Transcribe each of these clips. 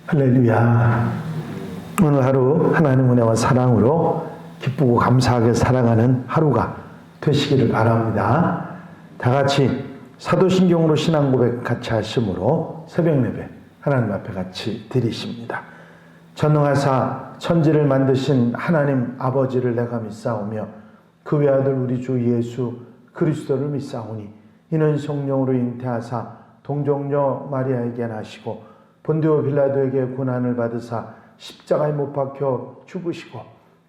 할렐루야. 오늘 하루 하나님 은혜와 사랑으로 기쁘고 감사하게 살아가는 하루가 되시기를 바랍니다. 다 같이 사도신경으로 신앙 고백 같이 하심으로 새벽 예배 하나님 앞에 같이 드리십니다. 전능하사 천지를 만드신 하나님 아버지를 내가 믿사오며 그 외아들 우리 주 예수 그리스도를 믿사오니 이는 성령으로 잉태하사 동정녀 마리아에게 나시고 본디오 빌라도에게 고난을 받으사 십자가에 못 박혀 죽으시고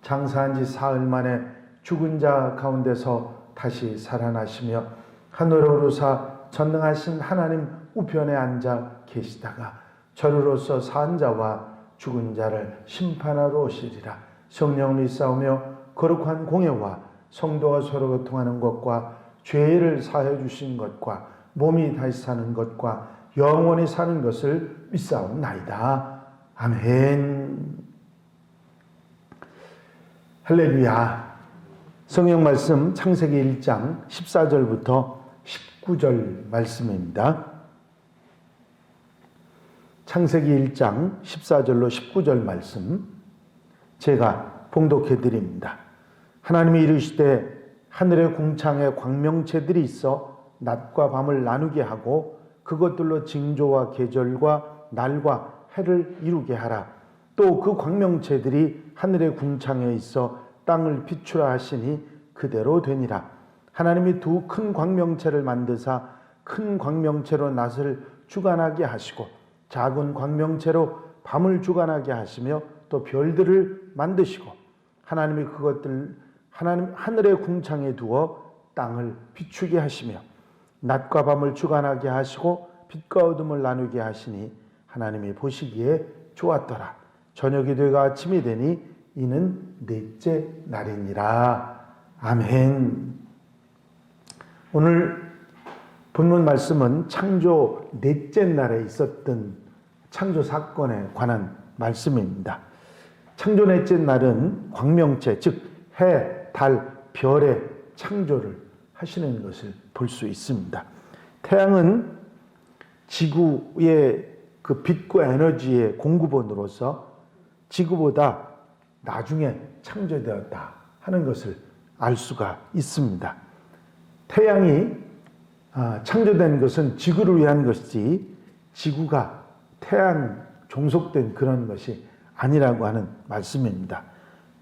장사한 지 사흘 만에 죽은 자 가운데서 다시 살아나시며 하늘로 오르사 전능하신 하나님 우편에 앉아 계시다가 저리로서 산 자와 죽은 자를 심판하러 오시리라. 성령을 믿사오며 거룩한 공예와 성도가 서로 교통하는 것과 죄를 사해 주신 것과 몸이 다시 사는 것과 영원히 사는 것을 믿사옵나이다. 아멘. 할렐루야. 성경 말씀 창세기 1장 14절부터 19절 말씀입니다. 창세기 1장 14절로 19절 말씀 제가 봉독해 드립니다. 하나님이 이르시되 하늘의 궁창에 광명체들이 있어 낮과 밤을 나누게 하고 그것들로 징조와 계절과 날과 해를 이루게 하라. 또 그 광명체들이 하늘의 궁창에 있어 땅을 비추라 하시니 그대로 되니라. 하나님이 두 큰 광명체를 만드사 큰 광명체로 낮을 주관하게 하시고 작은 광명체로 밤을 주관하게 하시며 또 별들을 만드시고 하나님이 그것들 하늘의 궁창에 두어 땅을 비추게 하시며 낮과 밤을 주관하게 하시고 빛과 어둠을 나누게 하시니 하나님이 보시기에 좋았더라. 저녁이 되고 아침이 되니 이는 넷째 날이니라. 아멘. 오늘 본문 말씀은 창조 넷째 날에 있었던 창조 사건에 관한 말씀입니다. 창조 넷째 날은 광명체, 즉 해, 달, 별의 창조를 하시는 것을 볼 수 있습니다. 태양은 지구의 그 빛과 에너지의 공급원으로서 지구보다 나중에 창조되었다 하는 것을 알 수가 있습니다. 태양이 창조된 것은 지구를 위한 것이지 지구가 태양 종속된 그런 것이 아니라고 하는 말씀입니다.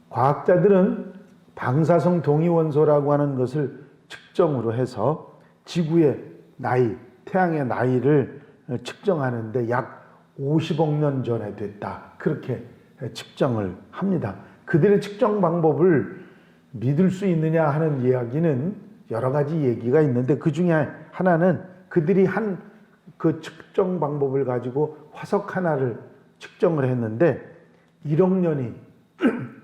과학자들은 방사성 동위원소라고 하는 것을 측정으로 해서 지구의 나이, 태양의 나이를 측정하는데 약 50억 년 전에 됐다. 그렇게 측정을 합니다. 그들의 측정 방법을 믿을 수 있느냐 하는 이야기는 여러 가지 얘기가 있는데 그 중에 하나는 그들이 한 그 측정 방법을 가지고 화석 하나를 측정을 했는데 1억 년이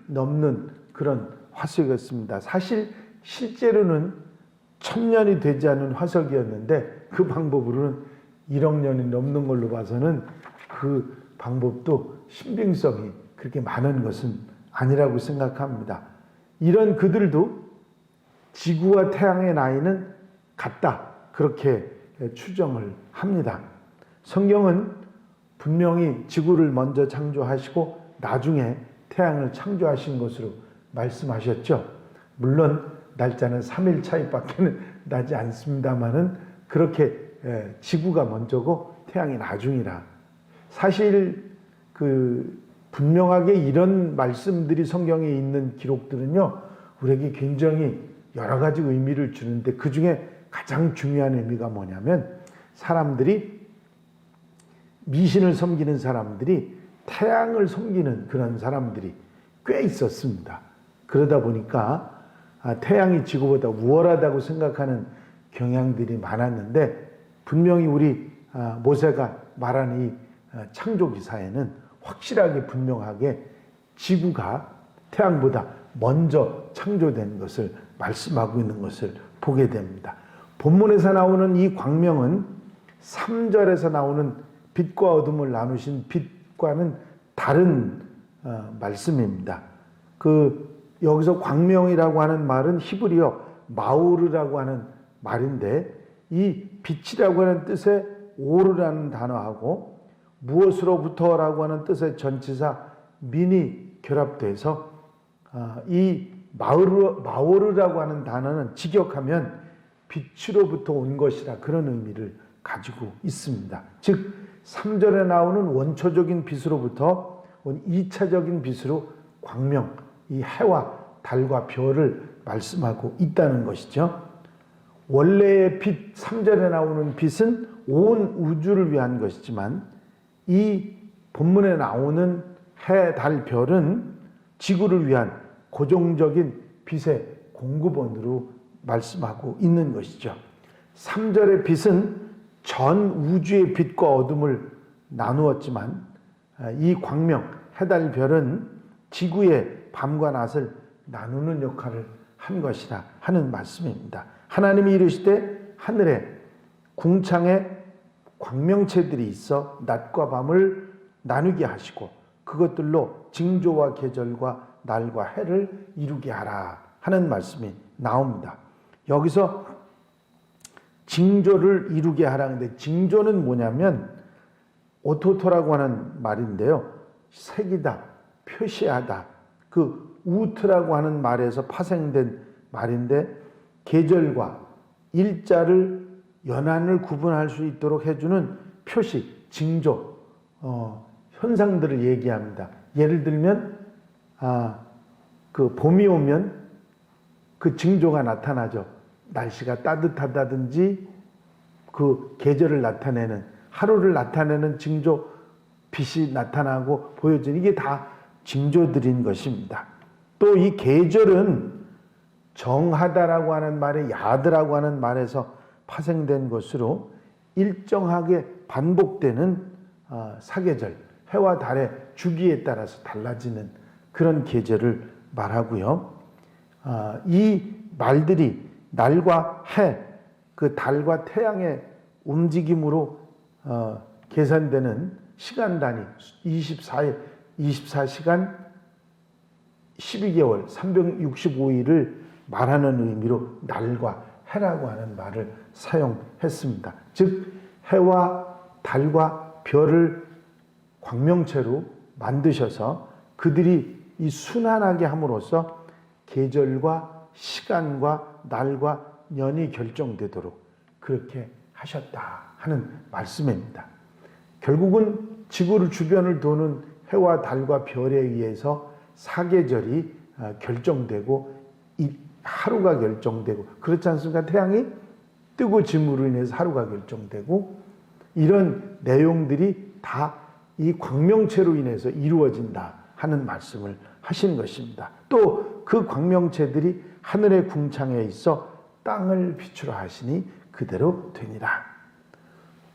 넘는 그런 화석이었습니다. 사실 실제로는 1000년이 되지 않은 화석이었는데 그 방법으로는 1억 년이 넘는 걸로 봐서는 그 방법도 신빙성이 그렇게 많은 것은 아니라고 생각합니다. 이런 그들도 지구와 태양의 나이는 같다. 그렇게 추정을 합니다. 성경은 분명히 지구를 먼저 창조하시고 나중에 태양을 창조하신 것으로 말씀하셨죠. 물론 날짜는 3일 차이밖에 나지 않습니다만은 그렇게 지구가 먼저고 태양이 나중이라. 사실 그 분명하게 이런 말씀들이 성경에 있는 기록들은요, 우리에게 굉장히 여러 가지 의미를 주는데 그 중에 가장 중요한 의미가 뭐냐면 사람들이 미신을 섬기는 사람들이 태양을 섬기는 그런 사람들이 꽤 있었습니다. 그러다 보니까 태양이 지구보다 우월하다고 생각하는 경향들이 많았는데 분명히 우리 모세가 말하는 이 창조기사에는 확실하게 분명하게 지구가 태양보다 먼저 창조된 것을 말씀하고 있는 것을 보게 됩니다. 본문에서 나오는 이 광명은 3절에서 나오는 빛과 어둠을 나누신 빛과는 다른 말씀입니다. 그 여기서 광명이라고 하는 말은 히브리어 마우르라고 하는 말인데, 이 빛이라고 하는 뜻의 오르라는 단어하고 무엇으로부터라고 하는 뜻의 전치사 민이 결합돼서 이 마오르라고 하는 단어는 직역하면 빛으로부터 온 것이라 그런 의미를 가지고 있습니다. 즉 3절에 나오는 원초적인 빛으로부터 온 2차적인 빛으로 광명, 이 해와 달과 별을 말씀하고 있다는 것이죠. 원래의 빛, 3절에 나오는 빛은 온 우주를 위한 것이지만 이 본문에 나오는 해, 달, 별은 지구를 위한 고정적인 빛의 공급원으로 말씀하고 있는 것이죠. 3절의 빛은 전 우주의 빛과 어둠을 나누었지만 이 광명, 해, 달, 별은 지구의 밤과 낮을 나누는 역할을 한 것이라 하는 말씀입니다. 하나님이 이르시되 하늘에 궁창에 광명체들이 있어 낮과 밤을 나누게 하시고 그것들로 징조와 계절과 날과 해를 이루게 하라 하는 말씀이 나옵니다. 여기서 징조를 이루게 하라는데, 징조는 뭐냐면 오토토라고 하는 말인데요. 색이다, 표시하다. 그 우트라고 하는 말에서 파생된 말인데, 계절과 일자를 연한을 구분할 수 있도록 해주는 표시, 징조, 현상들을 얘기합니다. 예를 들면 그 봄이 오면 그 징조가 나타나죠. 날씨가 따뜻하다든지 그 계절을 나타내는, 하루를 나타내는 징조, 빛이 나타나고 보여지는, 이게 다 징조들인 것입니다. 또 이 계절은 정하다라고 하는 말에 야드라고 하는 말에서 파생된 것으로 일정하게 반복되는 사계절, 해와 달의 주기에 따라서 달라지는 그런 계절을 말하고요. 이 말들이 날과 해, 그 달과 태양의 움직임으로 계산되는 시간 단위 24일, 24시간 12개월 365일을 말하는 의미로 날과 해라고 하는 말을 사용했습니다. 즉 해와 달과 별을 광명체로 만드셔서 그들이 이 순환하게 함으로써 계절과 시간과 날과 년이 결정되도록 그렇게 하셨다 하는 말씀입니다. 결국은 지구를 주변을 도는 해와 달과 별에 의해서 사계절이 결정되고 이 하루가 결정되고, 그렇지 않습니까? 태양이 뜨고 짐으로 인해서 하루가 결정되고, 이런 내용들이 다 이 광명체로 인해서 이루어진다 하는 말씀을 하신 것입니다. 또 그 광명체들이 하늘의 궁창에 있어 땅을 비추라 하시니 그대로 되니라.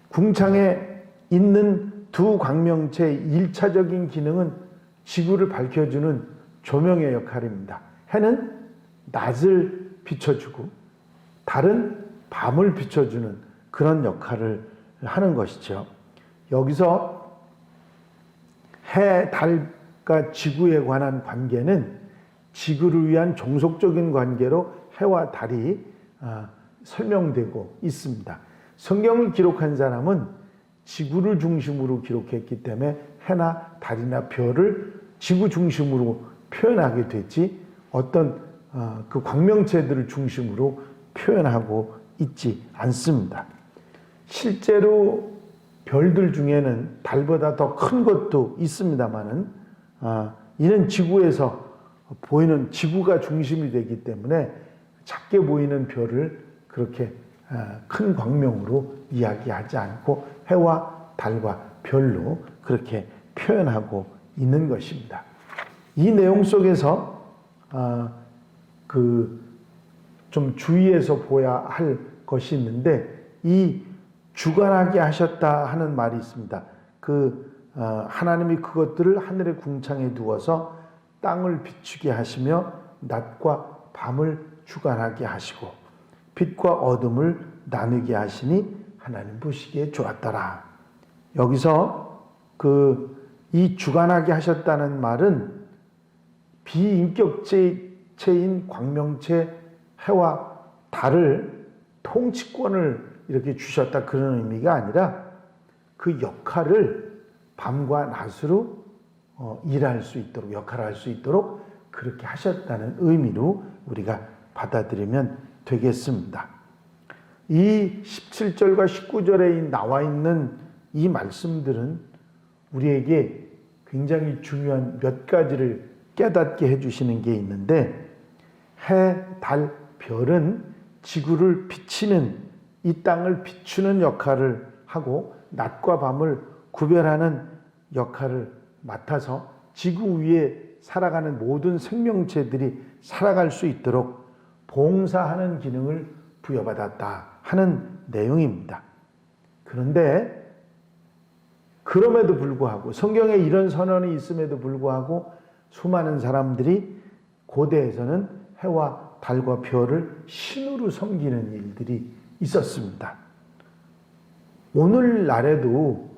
궁창에 있는 두 광명체의 1차적인 기능은 지구를 밝혀주는 조명의 역할입니다. 해는 낮을 비춰주고 달은 밤을 비춰주는 그런 역할을 하는 것이죠. 여기서 해, 달과 지구에 관한 관계는 지구를 위한 종속적인 관계로 해와 달이 설명되고 있습니다. 성경을 기록한 사람은 지구를 중심으로 기록했기 때문에 해나 달이나 별을 지구 중심으로 표현하게 됐지 어떤 그 광명체들을 중심으로 표현하고 있지 않습니다. 실제로 별들 중에는 달보다 더 큰 것도 있습니다만은 이는 지구에서 보이는, 지구가 중심이 되기 때문에 작게 보이는 별을 그렇게 큰 광명으로 이야기하지 않고 해와 달과 별로 그렇게 표현하고 있는 것입니다. 이 내용 속에서 좀 주의해서 보아야 할 것이 있는데, 이 주관하게 하셨다 하는 말이 있습니다. 하나님이 그것들을 하늘의 궁창에 두어서 땅을 비추게 하시며 낮과 밤을 주관하게 하시고 빛과 어둠을 나누게 하시니 하나님 보시기에 좋았더라. 여기서 이 주관하게 하셨다는 말은 비인격체의 실체인 광명체 해와 달을 통치권을 이렇게 주셨다 그런 의미가 아니라 그 역할을 밤과 낮으로 일할 수 있도록 역할을 할 수 있도록 그렇게 하셨다는 의미로 우리가 받아들이면 되겠습니다. 이 17절과 19절에 나와 있는 이 말씀들은 우리에게 굉장히 중요한 몇 가지를 깨닫게 해주시는 게 있는데, 해, 달, 별은 지구를 비치는, 이 땅을 비추는 역할을 하고 낮과 밤을 구별하는 역할을 맡아서 지구 위에 살아가는 모든 생명체들이 살아갈 수 있도록 봉사하는 기능을 부여받았다 하는 내용입니다. 그런데 그럼에도 불구하고, 성경에 이런 선언이 있음에도 불구하고 수많은 사람들이 고대에서는 해와 달과 별을 신으로 섬기는 일들이 있었습니다. 오늘날에도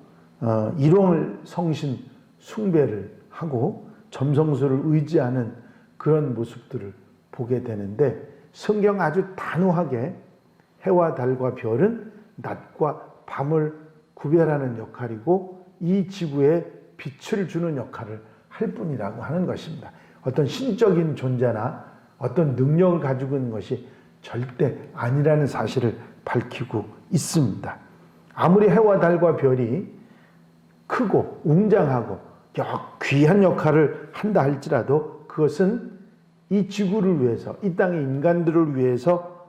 일월 성신 숭배를 하고 점성술을 의지하는 그런 모습들을 보게 되는데, 성경 아주 단호하게 해와 달과 별은 낮과 밤을 구별하는 역할이고 이 지구에 빛을 주는 역할을 할 뿐이라고 하는 것입니다. 어떤 신적인 존재나 어떤 능력을 가지고 있는 것이 절대 아니라는 사실을 밝히고 있습니다. 아무리 해와 달과 별이 크고 웅장하고 귀한 역할을 한다 할지라도 그것은 이 지구를 위해서, 이 땅의 인간들을 위해서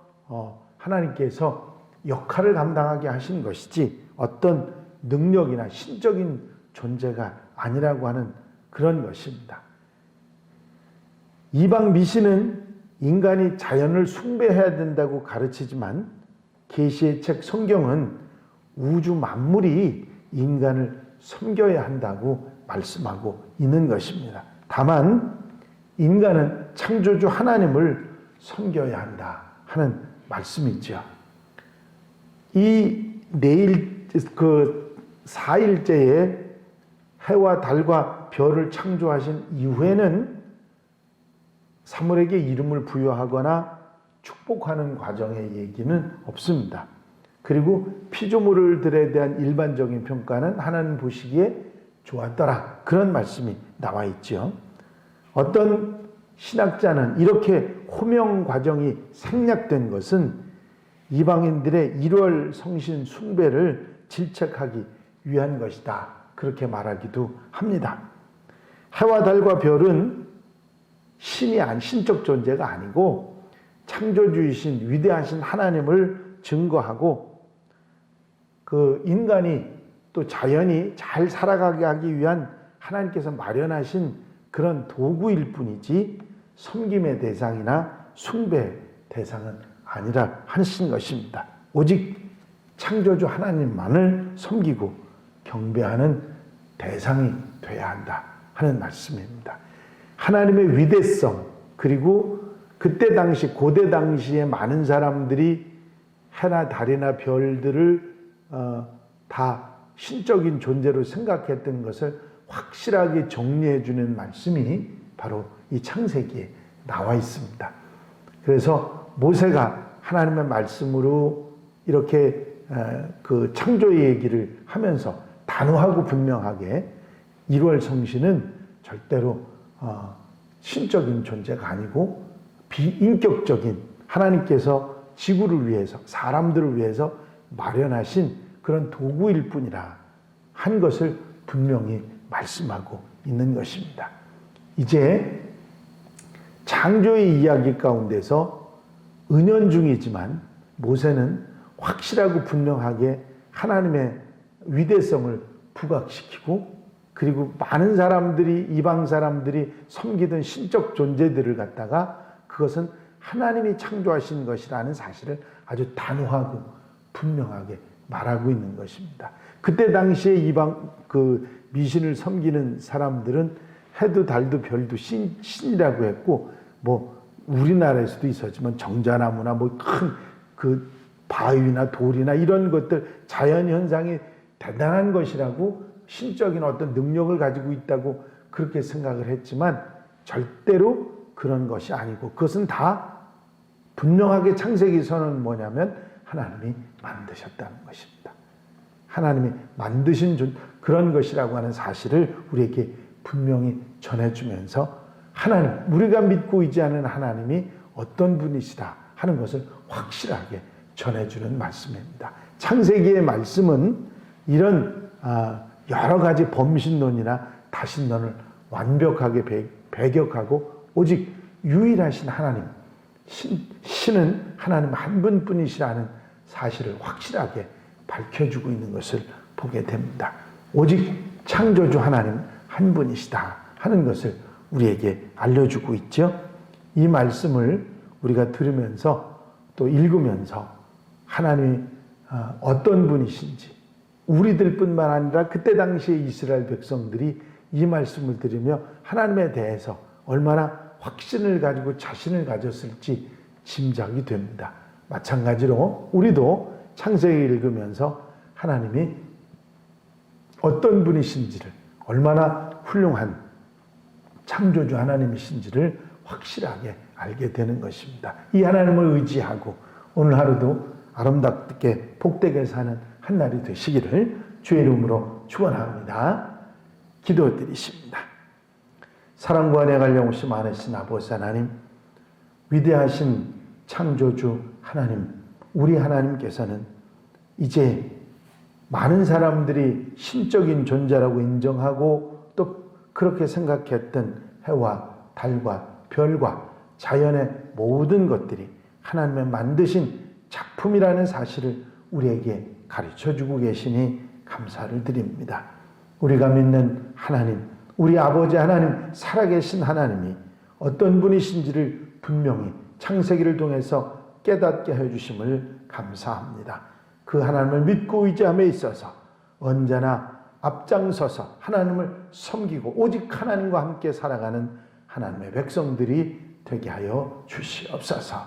하나님께서 역할을 감당하게 하신 것이지 어떤 능력이나 신적인 존재가 아니라고 하는 그런 것입니다. 이방 미신은 인간이 자연을 숭배해야 된다고 가르치지만 계시의 책 성경은 우주 만물이 인간을 섬겨야 한다고 말씀하고 있는 것입니다. 다만 인간은 창조주 하나님을 섬겨야 한다 하는 말씀이죠. 이 내일 그 4일째에 해와 달과 별을 창조하신 이후에는 사물에게 이름을 부여하거나 축복하는 과정의 얘기는 없습니다. 그리고 피조물들에 대한 일반적인 평가는 하나님 보시기에 좋았더라, 그런 말씀이 나와 있죠. 어떤 신학자는 이렇게 호명 과정이 생략된 것은 이방인들의 1월 성신 숭배를 질책하기 위한 것이다, 그렇게 말하기도 합니다. 해와 달과 별은 신적 존재가 아니고 창조주이신 위대하신 하나님을 증거하고 그 인간이 또 자연이 잘 살아가게 하기 위한 하나님께서 마련하신 그런 도구일 뿐이지 섬김의 대상이나 숭배의 대상은 아니라 하신 것입니다. 오직 창조주 하나님만을 섬기고 경배하는 대상이 돼야 한다 하는 말씀입니다. 하나님의 위대성, 그리고 그때 당시 고대 당시에 많은 사람들이 해나 달이나 별들을 다 신적인 존재로 생각했던 것을 확실하게 정리해 주는 말씀이 바로 이 창세기에 나와 있습니다. 그래서 모세가 하나님의 말씀으로 이렇게 그 창조의 얘기를 하면서 단호하고 분명하게 1월 성신은 절대로 신적인 존재가 아니고 비인격적인 하나님께서 지구를 위해서, 사람들을 위해서 마련하신 그런 도구일 뿐이라 한 것을 분명히 말씀하고 있는 것입니다. 이제 창조의 이야기 가운데서 은연중이지만 모세는 확실하고 분명하게 하나님의 위대성을 부각시키고, 그리고 많은 사람들이, 이방 사람들이 섬기던 신적 존재들을 갖다가 그것은 하나님이 창조하신 것이라는 사실을 아주 단호하고 분명하게 말하고 있는 것입니다. 그때 당시에 이방 그 미신을 섬기는 사람들은 해도 달도 별도 신이라고 했고, 뭐 우리나라에서도 있었지만 정자나무나 뭐 큰 그 바위나 돌이나 이런 것들, 자연 현상이 대단한 것이라고, 신적인 어떤 능력을 가지고 있다고 그렇게 생각을 했지만 절대로 그런 것이 아니고 그것은 다 분명하게 창세기서는 뭐냐면 하나님이 만드셨다는 것입니다. 하나님이 만드신 그런 것이라고 하는 사실을 우리에게 분명히 전해주면서 하나님, 우리가 믿고 의지하는 하나님이 어떤 분이시다 하는 것을 확실하게 전해주는 말씀입니다. 창세기의 말씀은 이런 여러 가지 범신론이나 다신론을 완벽하게 배격하고 오직 유일하신 하나님, 신은 하나님 한 분뿐이시라는 사실을 확실하게 밝혀주고 있는 것을 보게 됩니다. 오직 창조주 하나님 한 분이시다 하는 것을 우리에게 알려주고 있죠. 이 말씀을 우리가 들으면서 또 읽으면서 하나님이 어떤 분이신지 우리들뿐만 아니라 그때 당시에 이스라엘 백성들이 이 말씀을 들으며 하나님에 대해서 얼마나 확신을 가지고 자신을 가졌을지 짐작이 됩니다. 마찬가지로 우리도 창세기를 읽으면서 하나님이 어떤 분이신지를, 얼마나 훌륭한 창조주 하나님이신지를 확실하게 알게 되는 것입니다. 이 하나님을 의지하고 오늘 하루도 아름답게 복되게 사는 한 날이 되시기를 주의 이름으로 축원합니다. 기도드리십니다. 사랑과 은혜가 영원히 많으신 아버지 하나님, 위대하신 창조주 하나님, 우리 하나님께서는 이제 많은 사람들이 신적인 존재라고 인정하고 또 그렇게 생각했던 해와 달과 별과 자연의 모든 것들이 하나님의 만드신 작품이라는 사실을 우리에게 가르쳐주고 계시니 감사를 드립니다. 우리가 믿는 하나님, 우리 아버지 하나님, 살아계신 하나님이 어떤 분이신지를 분명히 창세기를 통해서 깨닫게 해주심을 감사합니다. 그 하나님을 믿고 의지함에 있어서 언제나 앞장서서 하나님을 섬기고 오직 하나님과 함께 살아가는 하나님의 백성들이 되게 하여 주시옵소서.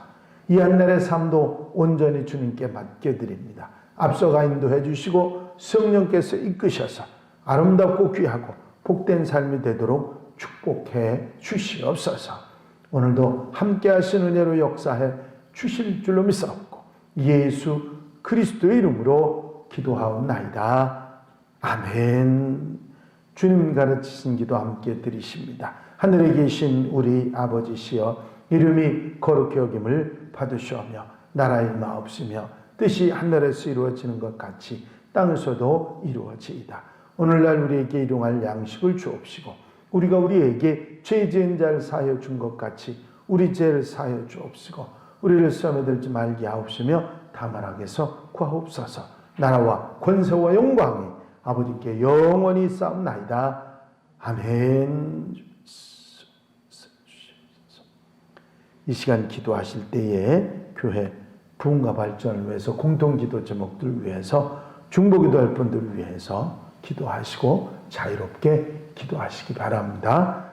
이 한날의 삶도 온전히 주님께 맡겨드립니다. 앞서가 인도해 주시고 성령께서 이끄셔서 아름답고 귀하고 복된 삶이 되도록 축복해 주시옵소서. 오늘도 함께 하신 은혜로 역사해 주실 줄로 믿사옵고 예수 그리스도의 이름으로 기도하옵나이다. 아멘. 주님 가르치신 기도 함께 드리십니다. 하늘에 계신 우리 아버지시여, 이름이 거룩히 여김을 받으시오며 나라의 마옵시며 뜻이 하늘에서 이루어지는 것 같이 땅에서도 이루어지이다. 오늘날 우리에게 일용할 양식을 주옵시고 우리가 우리에게 죄 지은 자를 사하여 준 것 같이 우리 죄를 사하여 주옵시고 우리를 시험에 들지 말게 하옵시며 다만 악에서 구하옵소서. 나라와 권세와 영광이 아버지께 영원히 쌓옵나이다. 아멘. 이 시간 기도하실 때에 교회 부흥과 발전을 위해서 공동기도 제목들을 위해서 중보기도할 분들을 위해서 기도하시고 자유롭게 기도하시기 바랍니다.